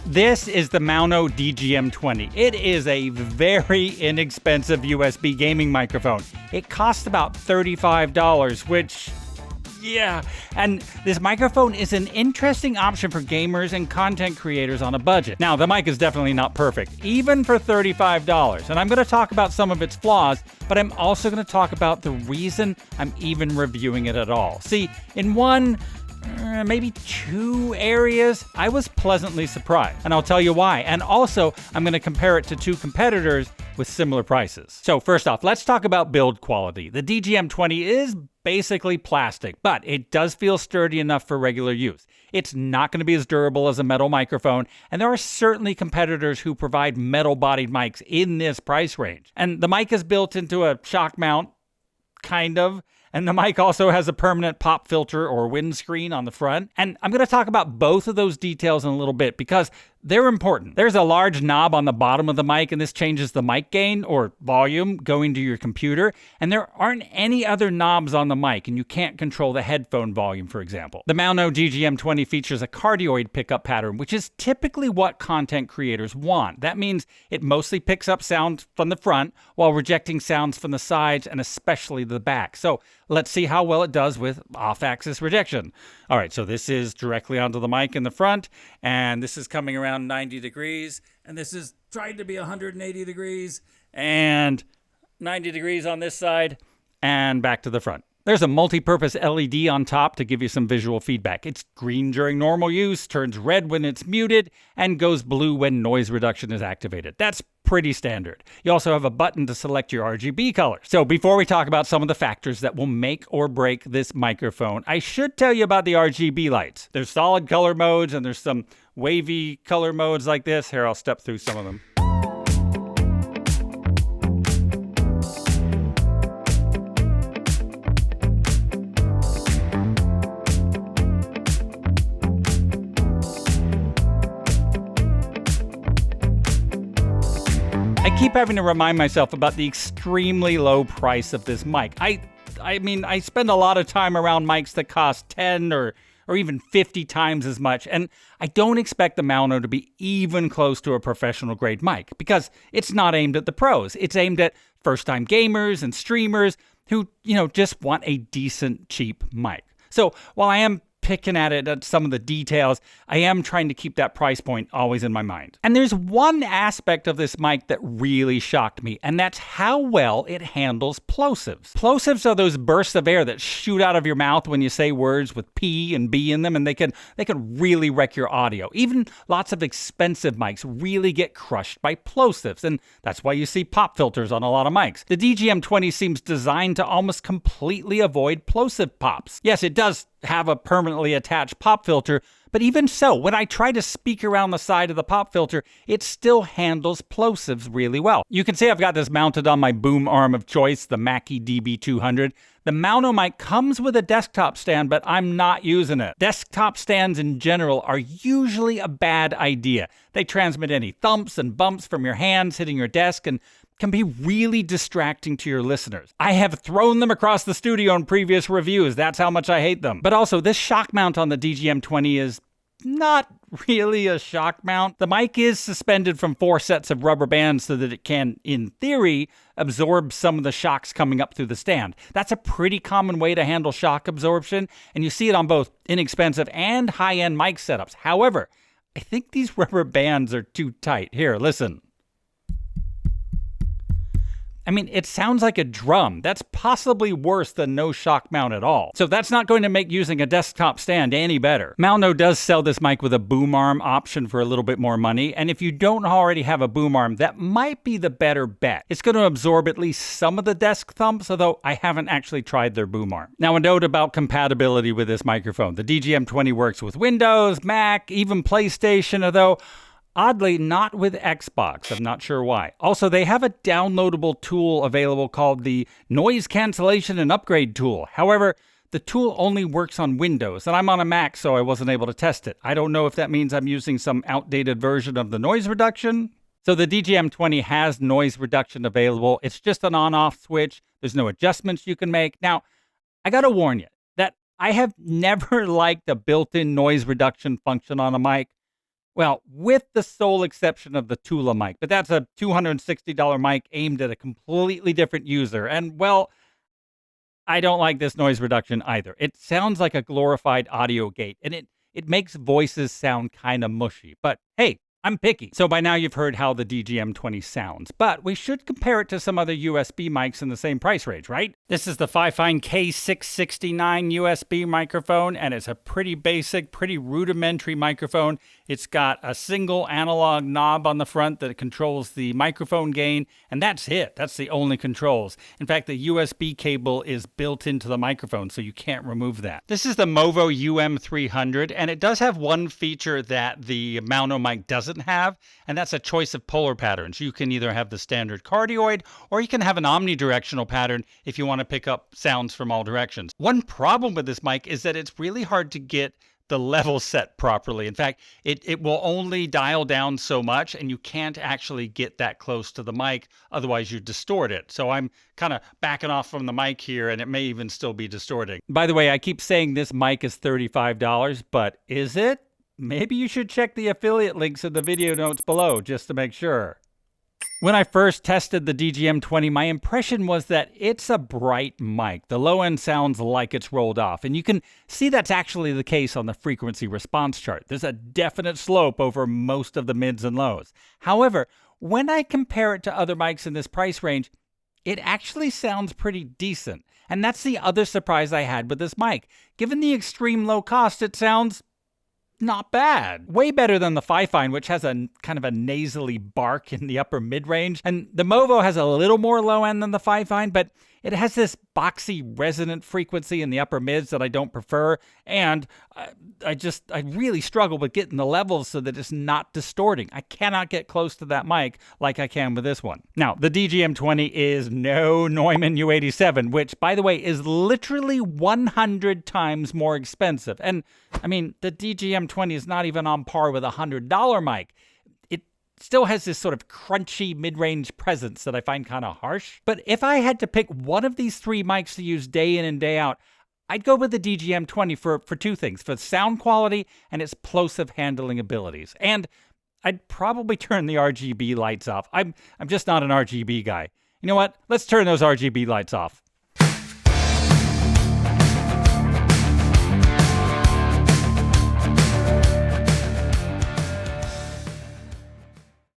This is the Maono DGM20. It is a very inexpensive USB gaming microphone. It costs about $35, which, yeah. And this microphone is an interesting option for gamers and content creators on a budget. Now, the mic is definitely not perfect, even for $35. And I'm going to talk about some of its flaws, but I'm also going to talk about the reason I'm even reviewing it at all. See, in maybe two areas, I was pleasantly surprised, and I'll tell you why. And also, I'm going to compare it to two competitors with similar prices. So first off, let's talk about build quality. The DGM20 is basically plastic, but it does feel sturdy enough for regular use. It's not going to be as durable as a metal microphone, and there are certainly competitors who provide metal-bodied mics in this price range. And the mic is built into a shock mount, kind of. And the mic also has a permanent pop filter or windscreen on the front. And I'm going to talk about both of those details in a little bit because they're important. There's a large knob on the bottom of the mic, and this changes the mic gain or volume going to your computer. And there aren't any other knobs on the mic, and you can't control the headphone volume, for example. The Maono DGM20 features a cardioid pickup pattern, which is typically what content creators want. That means it mostly picks up sound from the front while rejecting sounds from the sides and especially the back. So let's see how well it does with off-axis rejection. All right, so this is directly onto the mic in the front, and this is coming around 90 degrees, and this is trying to be 180 degrees, and 90 degrees on this side, and back to the front. There's a multi-purpose LED on top to give you some visual feedback. It's green during normal use, turns red when it's muted, and goes blue when noise reduction is activated. That's pretty standard. You also have a button to select your RGB color. So before we talk about some of the factors that will make or break this microphone, I should tell you about the RGB lights. There's solid color modes, and there's some wavy color modes like this. Here, I'll step through some of them. I keep having to remind myself about the extremely low price of this mic. I mean, I spend a lot of time around mics that cost 10 or even 50 times as much, and I don't expect the Maono to be even close to a professional grade mic because it's not aimed at the pros. It's aimed at first-time gamers and streamers who, just want a decent, cheap mic. So while I am picking at some of the details, I am trying to keep that price point always in my mind. And there's one aspect of this mic that really shocked me, and that's how well it handles plosives. Plosives are those bursts of air that shoot out of your mouth when you say words with P and B in them, and they can really wreck your audio. Even lots of expensive mics really get crushed by plosives, and that's why you see pop filters on a lot of mics. The DGM20 seems designed to almost completely avoid plosive pops. Yes, it does have a permanently attached pop filter, but even so, when I try to speak around the side of the pop filter, it still handles plosives really well. You can see I've got this mounted on my boom arm of choice, the Mackie DB200. The Maono mic comes with a desktop stand, but I'm not using it. Desktop stands in general are usually a bad idea. They transmit any thumps and bumps from your hands hitting your desk and can be really distracting to your listeners. I have thrown them across the studio in previous reviews. That's how much I hate them. But also, this shock mount on the DGM20 is not really a shock mount. The mic is suspended from 4 sets of rubber bands so that it can, in theory, absorb some of the shocks coming up through the stand. That's a pretty common way to handle shock absorption, and you see it on both inexpensive and high-end mic setups. However, I think these rubber bands are too tight. Here, listen. I mean, it sounds like a drum. That's possibly worse than no shock mount at all. So that's not going to make using a desktop stand any better. Maono does sell this mic with a boom arm option for a little bit more money, and if you don't already have a boom arm, that might be the better bet. It's going to absorb at least some of the desk thumps, although I haven't actually tried their boom arm. Now, a note about compatibility with this microphone. The DGM20 works with Windows, Mac, even PlayStation, although oddly, not with Xbox. I'm not sure why. Also, they have a downloadable tool available called the Noise Cancellation and Upgrade tool. However, the tool only works on Windows, and I'm on a Mac, so I wasn't able to test it. I don't know if that means I'm using some outdated version of the noise reduction. So the DGM20 has noise reduction available. It's just an on-off switch. There's no adjustments you can make. Now, I gotta warn you that I have never liked the built-in noise reduction function on a mic. Well, with the sole exception of the Tula Mic, but that's a $260 mic aimed at a completely different user. And well, I don't like this noise reduction either. It sounds like a glorified audio gate, and it makes voices sound kind of mushy. But hey, I'm picky. So by now you've heard how the DGM20 sounds, but we should compare it to some other USB mics in the same price range, right? This is the Fifine K669 USB microphone, and it's a pretty basic, pretty rudimentary microphone. It's got a single analog knob on the front that controls the microphone gain, and that's it. That's the only controls. In fact, the USB cable is built into the microphone, so you can't remove that. This is the Movo UM300, and it does have one feature that the Maono mic doesn't have, and that's a choice of polar patterns. You can either have the standard cardioid, or you can have an omnidirectional pattern if you want to pick up sounds from all directions. One problem with this mic is that it's really hard to get the level set properly. In fact, it will only dial down so much, and you can't actually get that close to the mic, otherwise you distort it. So I'm kind of backing off from the mic here, and it may even still be distorting. By the way, I keep saying this mic is $35, but is it? Maybe you should check the affiliate links in the video notes below just to make sure. When I first tested the DGM20, my impression was that it's a bright mic. The low end sounds like it's rolled off, and you can see that's actually the case on the frequency response chart. There's a definite slope over most of the mids and lows. However, when I compare it to other mics in this price range, it actually sounds pretty decent. And that's the other surprise I had with this mic. Given the extreme low cost, it sounds not bad. Way better than the Fifine, which has a kind of a nasally bark in the upper mid-range. And the Movo has a little more low end than the Fifine, but it has this boxy resonant frequency in the upper mids that I don't prefer. And I really struggle with getting the levels so that it's not distorting. I cannot get close to that mic like I can with this one. Now, the DGM20 is no Neumann U87, which, by the way, is literally 100 times more expensive. And I mean, the DGM20 is not even on par with a $100 mic. It still has this sort of crunchy mid-range presence that I find kind of harsh. But if I had to pick one of these three mics to use day in and day out, I'd go with the DGM20 for two things: for sound quality and its plosive handling abilities. And I'd probably turn the RGB lights off. I'm just not an RGB guy. You know what? Let's turn those RGB lights off.